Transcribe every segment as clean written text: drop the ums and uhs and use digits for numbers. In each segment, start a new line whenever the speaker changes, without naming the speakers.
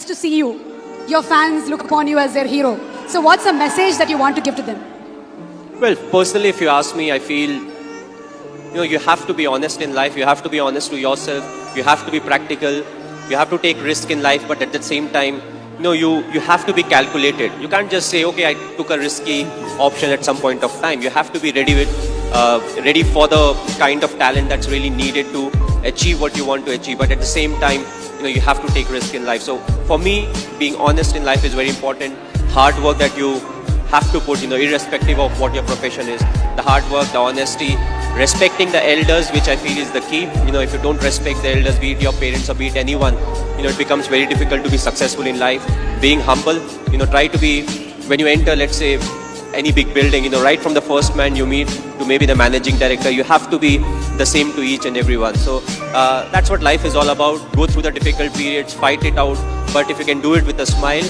to see you. Your fans look upon you as their hero. So what's a message that you want to give to them?
Well, personally, if you ask me, I feel, you have to be honest in life. You have to be honest to yourself. You have to be practical. You have to take risk in life, but at the same time, you have to be calculated. You can't just say, okay, I took a risky option at some point of time. You have to be ready for the kind of talent that's really needed to achieve what you want to achieve. But at the same time, you have to take risk in life. So for me, being honest in life is very important. Hard work that you have to put, irrespective of what your profession is. The hard work, the honesty, respecting the elders, which I feel is the key. If you don't respect the elders, be it your parents or be it anyone, it becomes very difficult to be successful in life. Being humble, try to be, when you enter, let's say, any big building, right from the first man you meet to maybe the managing director, you have to be the same to each and everyone. So that's what life is all about. Go through the difficult periods, fight it out. But if you can do it with a smile,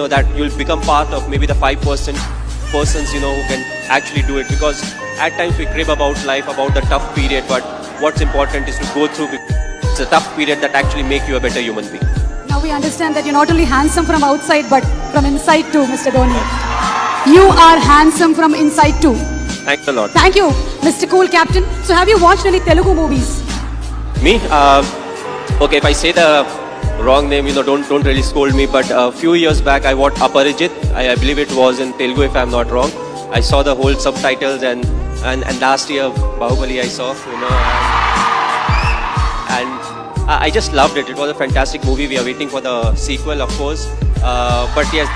that you'll become part of maybe the 5% persons, who can actually do it. Because at times we crib about life, about the tough period, but what's important is to go through it's a tough period that actually make you a better human being.
Now we understand that you're not only handsome from outside, but from inside too, Mr. Dhoni. You are handsome from inside too.
Thanks a lot.
Thank you, Mr. Cool Captain. So have you watched any Telugu movies?
Me? Okay, if I say the wrong name, don't really scold me. But a few years back, I watched Aparijit. I believe it was in Telugu, if I'm not wrong. I saw the whole subtitles, and last year Bahubali I saw, and I just loved it. It was a fantastic movie. We are waiting for the sequel, of course. But yes,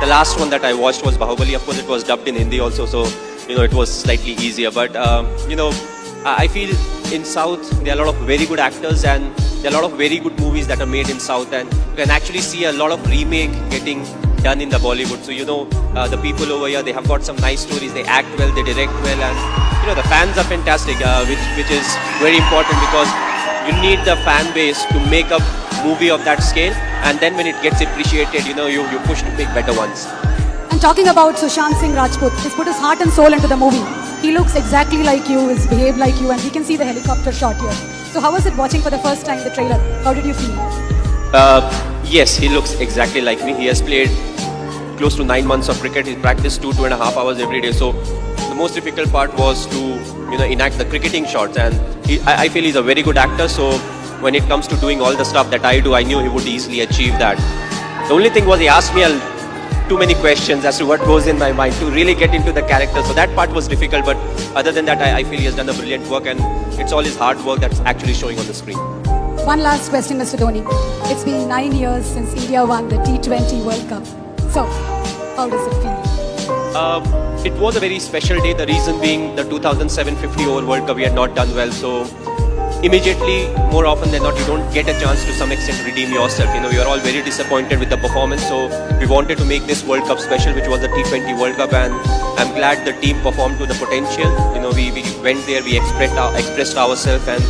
the last one that I watched was Bahubali. Of course, it was dubbed in Hindi also, so it was slightly easier. But I feel in South there are a lot of very good actors, and there are a lot of very good movies that are made in South, and you can actually see a lot of remake getting done in the Bollywood. So the people over here, they have got some nice stories. They act well, they direct well, and the fans are fantastic, which is very important, because you need the fan base to make a movie of that scale, and then when it gets appreciated, you push to make better ones.
And talking about Sushant Singh Rajput, he's put his heart and soul into the movie. He looks exactly like you, he's behaved like you, and we can see the helicopter shot here. So how was it watching for the first time the trailer? How did you feel?
Yes, he looks exactly like me. He has played close to 9 months of cricket. He practiced 2.5 hours every day. So the most difficult part was to enact the cricketing shots, and I feel he's a very good actor. So when it comes to doing all the stuff that I do, I knew he would easily achieve that. The only thing was he asked me too many questions as to what goes in my mind to really get into the character. So that part was difficult, but other than that, I feel he has done a brilliant work, and it's all his hard work that's actually showing on the screen.
One last question, Mr. Dhoni. It's been 9 years since India won the T20 World Cup. So, how does it feel?
It was a very special day, the reason being the 2007 50 over World Cup we had not done well. So immediately, more often than not, you don't get a chance to some extent redeem yourself. We are all very disappointed with the performance, so we wanted to make this World Cup special, which was the T20 World Cup, and I'm glad the team performed to the potential. We went there, we expressed ourselves, and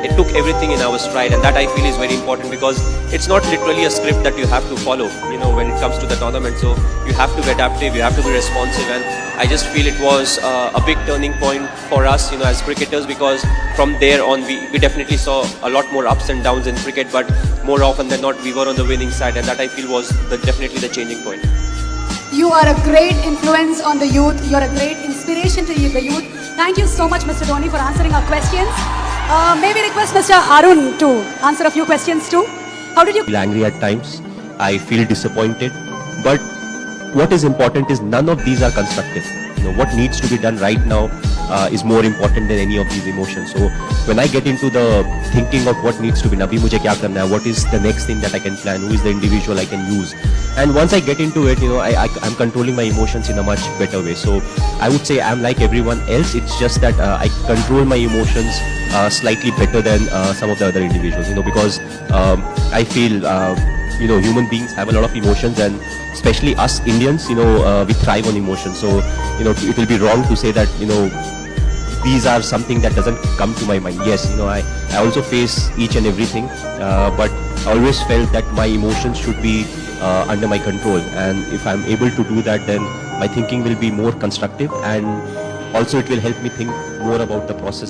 it took everything in our stride, and that I feel is very important, because it's not literally a script that you have to follow, when it comes to the tournament. So you have to be adaptive, you have to be responsive, and I just feel it was a big turning point for us, as cricketers, because from there on we definitely saw a lot more ups and downs in cricket, but more often than not we were on the winning side, and that I feel was definitely the changing point.
You are a great influence on the youth. You're a great inspiration to the youth. Thank you so much, Mr. Dhoni, for answering our questions. Maybe request Mr. Arun to answer a few questions too. How did you
feel angry at times? I feel disappointed. But what is important is none of these are constructive. What needs to be done right now is more important than any of these emotions. So when I get into the thinking of what needs to be done, what is the next thing that I can plan, who is the individual I can use, and once I get into it, I'm controlling my emotions in a much better way. So I would say I'm like everyone else. It's just that I control my emotions slightly better than some of the other individuals, because I feel human beings have a lot of emotions, and especially us Indians, we thrive on emotions. So it will be wrong to say that these are something that doesn't come to my mind. Yes, I also face each and everything, but I always felt that my emotions should be under my control, and if I'm able to do that, then my thinking will be more constructive, and also it will help me think more about the process.